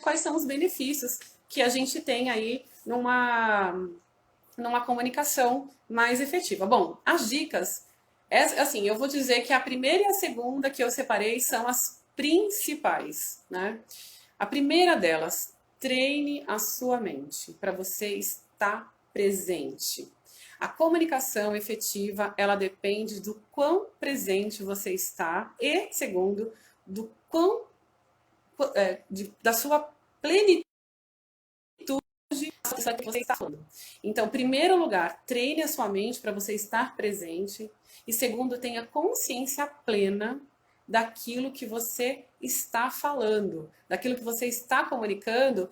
quais são os benefícios que a gente tem aí numa comunicação mais efetiva. Bom, as dicas, assim, eu vou dizer que a primeira e a segunda que eu separei são as principais, né? A primeira delas, treine a sua mente para você estar presente. A comunicação efetiva, ela depende do quão presente você está e, segundo, do quão da sua plenitude que você está falando. Então, em primeiro lugar, treine a sua mente para você estar presente. E segundo, tenha consciência plena daquilo que você está falando, daquilo que você está comunicando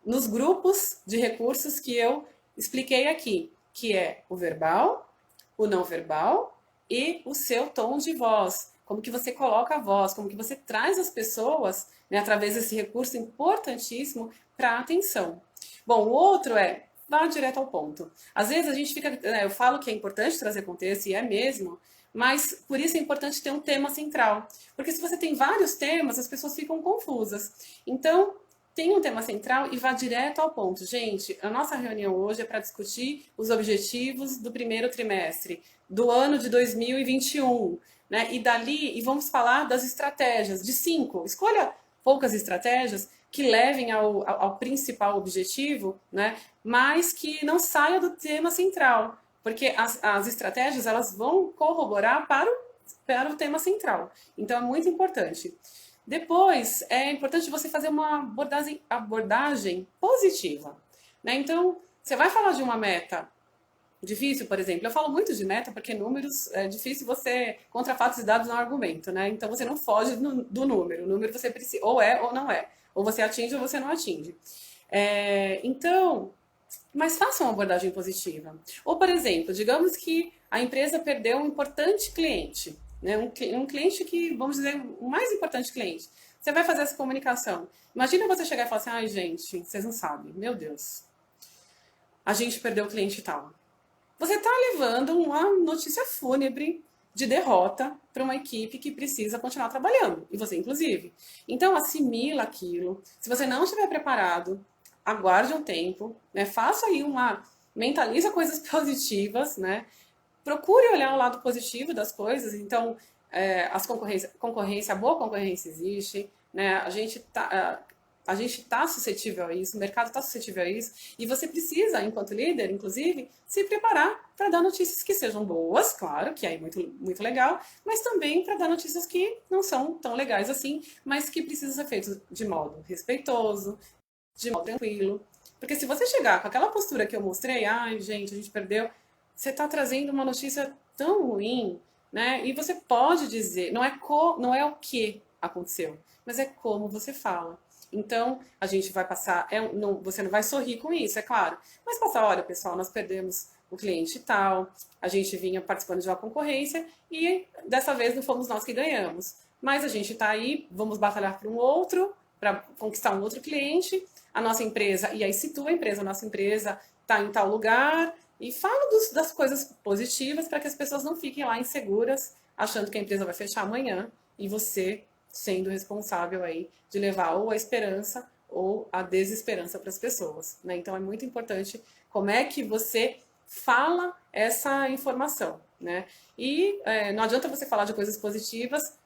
nos grupos de recursos que eu expliquei aqui, que é o verbal, o não verbal e o seu tom de voz. Como que você coloca a voz, como que você traz as pessoas, né, através desse recurso importantíssimo para a atenção. Bom, o outro é, vá direto ao ponto. Às vezes a gente fica, né, eu falo que é importante trazer contexto, e é mesmo, mas por isso é importante ter um tema central. Porque se você tem vários temas, as pessoas ficam confusas. Então, tem um tema central e vá direto ao ponto. Gente, a nossa reunião hoje é para discutir os objetivos do primeiro trimestre do ano de 2021, né? E dali, e vamos falar das estratégias, de 5. Escolha poucas estratégias que levem ao principal objetivo, né? Mas que não saia do tema central, porque as estratégias elas vão corroborar para o tema central. Então é muito importante. Depois, é importante você fazer uma abordagem positiva, né? Então, você vai falar de uma meta difícil, por exemplo. Eu falo muito de meta porque números é difícil você contra fatos e dados no argumento, né? Então você não foge do número. O número você precisa, ou é ou não é. Ou você atinge ou você não atinge. Então, mas faça uma abordagem positiva. Ou, por exemplo, digamos que a empresa perdeu um importante cliente, né? Um cliente que, vamos dizer, o mais importante cliente. Você vai fazer essa comunicação. Imagina você chegar e falar assim, ai gente, vocês não sabem, meu Deus, a gente perdeu o cliente tal. Você está levando uma notícia fúnebre de derrota para uma equipe que precisa continuar trabalhando, e você inclusive. Então assimila aquilo. Se você não estiver preparado, aguarde um tempo, né? Faça aí mentaliza coisas positivas, né? Procure olhar o lado positivo das coisas. Então, a boa concorrência existe, né? A gente está suscetível a isso, o mercado está suscetível a isso, e você precisa, enquanto líder, inclusive, se preparar para dar notícias que sejam boas, claro, que é muito, muito legal, mas também para dar notícias que não são tão legais assim, mas que precisam ser feitas de modo respeitoso, de modo tranquilo. Porque se você chegar com aquela postura que eu mostrei, ai gente, a gente perdeu, você está trazendo uma notícia tão ruim, né? E você pode dizer, não é o que aconteceu, mas é como você fala. Então, a gente vai passar, você não vai sorrir com isso, é claro, mas passar, olha pessoal, nós perdemos o cliente tal, a gente vinha participando de uma concorrência e dessa vez não fomos nós que ganhamos. Mas a gente está aí, vamos batalhar para um outro, para conquistar um outro cliente, a nossa empresa, e aí situa a empresa, a nossa empresa está em tal lugar, e fala das coisas positivas para que as pessoas não fiquem lá inseguras, achando que a empresa vai fechar amanhã, e você sendo responsável aí de levar ou a esperança ou a desesperança para as pessoas, né? Então é muito importante como é que você fala essa informação, né? E não adianta você falar de coisas positivas,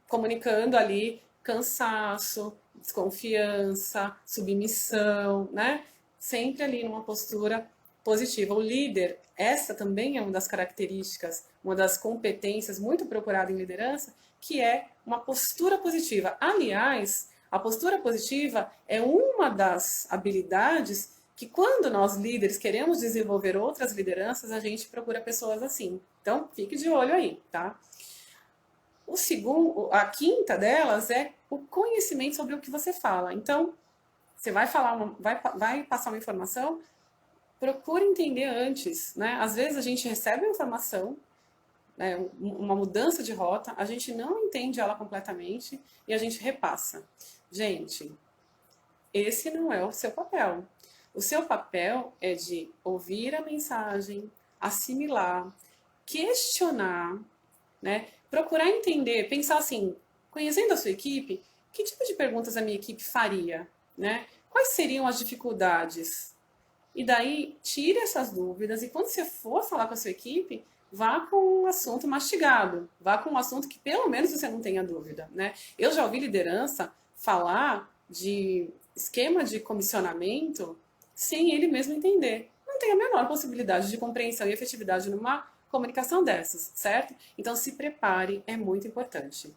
comunicando ali cansaço, desconfiança, submissão, né? Sempre ali numa postura positiva. O líder, essa também é uma das características, uma das competências muito procurada em liderança, que é uma postura positiva. Aliás, a postura positiva é uma das habilidades que quando nós líderes queremos desenvolver outras lideranças, a gente procura pessoas assim. Então, fique de olho aí, tá? A quinta delas é o conhecimento sobre o que você fala. Então, você vai vai passar uma informação, procure entender antes, né? Às vezes a gente recebe a informação, né, uma mudança de rota, a gente não entende ela completamente e a gente repassa. Gente, esse não é o seu papel. O seu papel é de ouvir a mensagem, assimilar, questionar, né? Procurar entender, pensar assim, conhecendo a sua equipe, Que tipo de perguntas a minha equipe faria, né? Quais seriam as dificuldades? E daí, tire essas dúvidas e quando você for falar com a sua equipe, vá com um assunto mastigado, vá com um assunto que pelo menos você não tenha dúvida, né? Eu já ouvi liderança falar de esquema de comissionamento sem ele mesmo entender. Não tem a menor possibilidade de compreensão e efetividade numa comunicação dessas, certo? Então se prepare, é muito importante.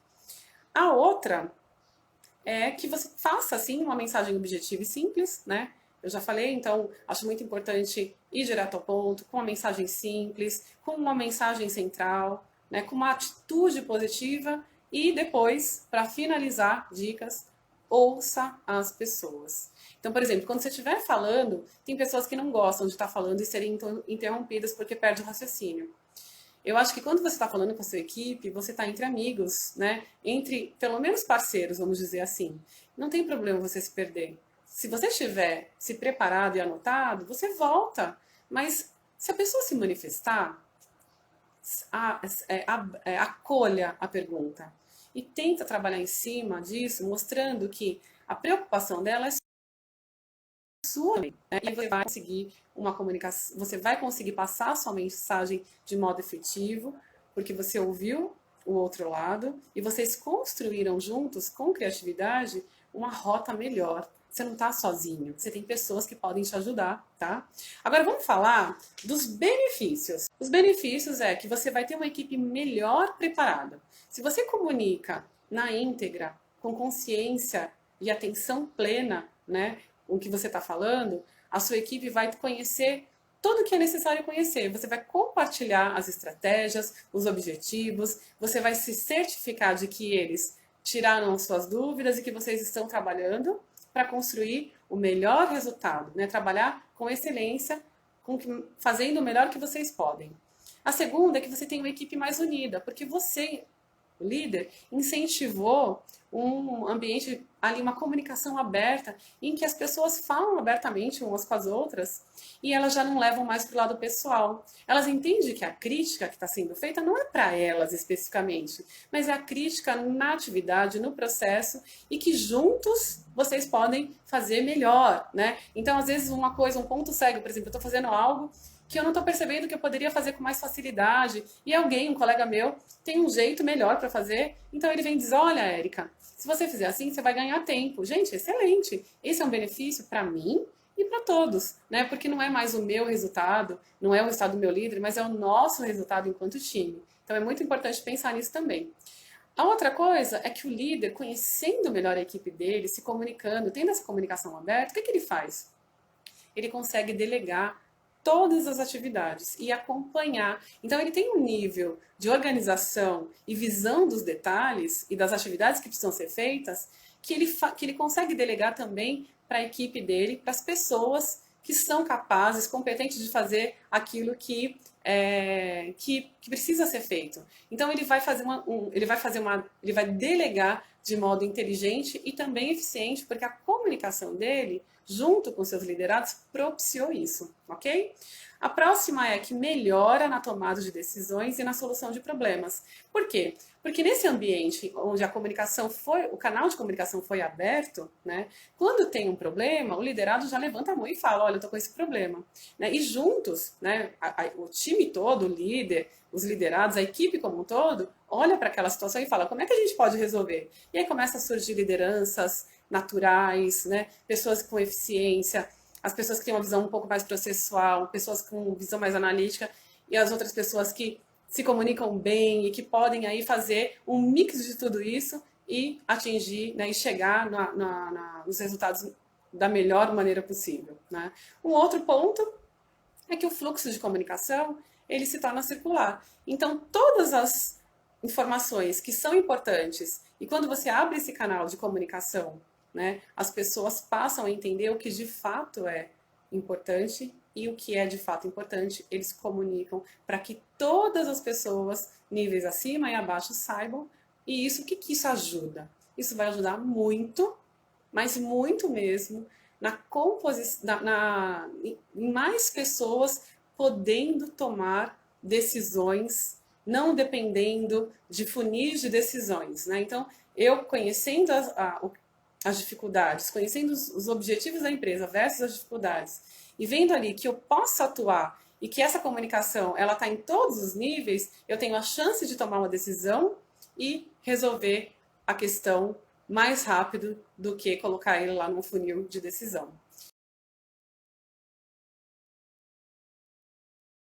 A outra é que você faça, assim, uma mensagem objetiva e simples, né? Eu já falei, então, acho muito importante ir direto ao ponto, com uma mensagem simples, com uma mensagem central, né? Com uma atitude positiva e depois, para finalizar, dicas, ouça as pessoas. Então, por exemplo, quando você estiver falando, tem pessoas que não gostam de estar falando e serem interrompidas porque perde o raciocínio. Eu acho que quando você está falando com a sua equipe, você está entre amigos, né? Entre, pelo menos, parceiros, vamos dizer assim. Não tem problema você se perder. Se você estiver se preparado e anotado, você volta. Mas se a pessoa se manifestar, acolha a pergunta. E tenta trabalhar em cima disso, mostrando que a preocupação dela é sua, né? E você vai conseguir uma comunicação, você vai conseguir passar a sua mensagem de modo efetivo, porque você ouviu o outro lado e vocês construíram juntos, com criatividade, uma rota melhor. Você não está sozinho, você tem pessoas que podem te ajudar, tá? Agora vamos falar dos benefícios. Os benefícios é que você vai ter uma equipe melhor preparada. Se você comunica na íntegra, com consciência e atenção plena, né, o que você está falando, a sua equipe vai conhecer tudo o que é necessário conhecer. Você vai compartilhar as estratégias, os objetivos, você vai se certificar de que eles tiraram suas dúvidas e que vocês estão trabalhando para construir o melhor resultado, né? Trabalhar com excelência, fazendo o melhor que vocês podem. A segunda é que você tem uma equipe mais unida, porque você, o líder, incentivou um ambiente ali, uma comunicação aberta, em que as pessoas falam abertamente umas com as outras e elas já não levam mais para o lado pessoal. Elas entendem que a crítica que está sendo feita não é para elas especificamente, mas é a crítica na atividade, no processo e que juntos vocês podem fazer melhor, né? Então, às vezes, uma coisa, um ponto cego, por exemplo, eu estou fazendo algo que eu não estou percebendo que eu poderia fazer com mais facilidade. E alguém, um colega meu, tem um jeito melhor para fazer. Então ele vem e diz, olha, Érica, se você fizer assim, você vai ganhar tempo. Gente, excelente. Esse é um benefício para mim e para todos, né? Porque não é mais o meu resultado, não é o resultado do meu líder, mas é o nosso resultado enquanto time. Então é muito importante pensar nisso também. A outra coisa é que o líder, conhecendo melhor a equipe dele, se comunicando, tendo essa comunicação aberta, o que ele faz? Ele consegue delegar todas as atividades e acompanhar. Então ele tem um nível de organização e visão dos detalhes e das atividades que precisam ser feitas que ele consegue delegar também para a equipe dele, para as pessoas que são capazes, competentes de fazer aquilo que precisa ser feito. Então ele vai ele vai delegar de modo inteligente e também eficiente, porque a comunicação dele, junto com seus liderados, propiciou isso, ok? A próxima é que melhora na tomada de decisões e na solução de problemas. Por quê? Porque nesse ambiente onde o canal de comunicação foi aberto, né, quando tem um problema, o liderado já levanta a mão e fala, olha, eu estou com esse problema. Né, e juntos, né, o time todo, o líder, os liderados, a equipe como um todo, olha para aquela situação e fala, como é que a gente pode resolver? E aí começa a surgir lideranças naturais, né, pessoas com eficiência, as pessoas que têm uma visão um pouco mais processual, pessoas com visão mais analítica e as outras pessoas que se comunicam bem e que podem aí fazer um mix de tudo isso e atingir, né, e chegar nos resultados da melhor maneira possível, né? Um outro ponto é que o fluxo de comunicação ele se torna circular. Então, todas as informações que são importantes e quando você abre esse canal de comunicação, né, as pessoas passam a entender o que de fato é importante e o que é de fato importante, eles comunicam para que todas as pessoas, níveis acima e abaixo, saibam. E isso, o que isso ajuda? Isso vai ajudar muito, mas muito mesmo, na composição, em mais pessoas podendo tomar decisões, não dependendo de funis de decisões, né? Então, Eu conhecendo as dificuldades, conhecendo os objetivos da empresa versus as dificuldades, e vendo ali que eu posso atuar e que essa comunicação ela está em todos os níveis, eu tenho a chance de tomar uma decisão e resolver a questão mais rápido do que colocar ele lá num funil de decisão.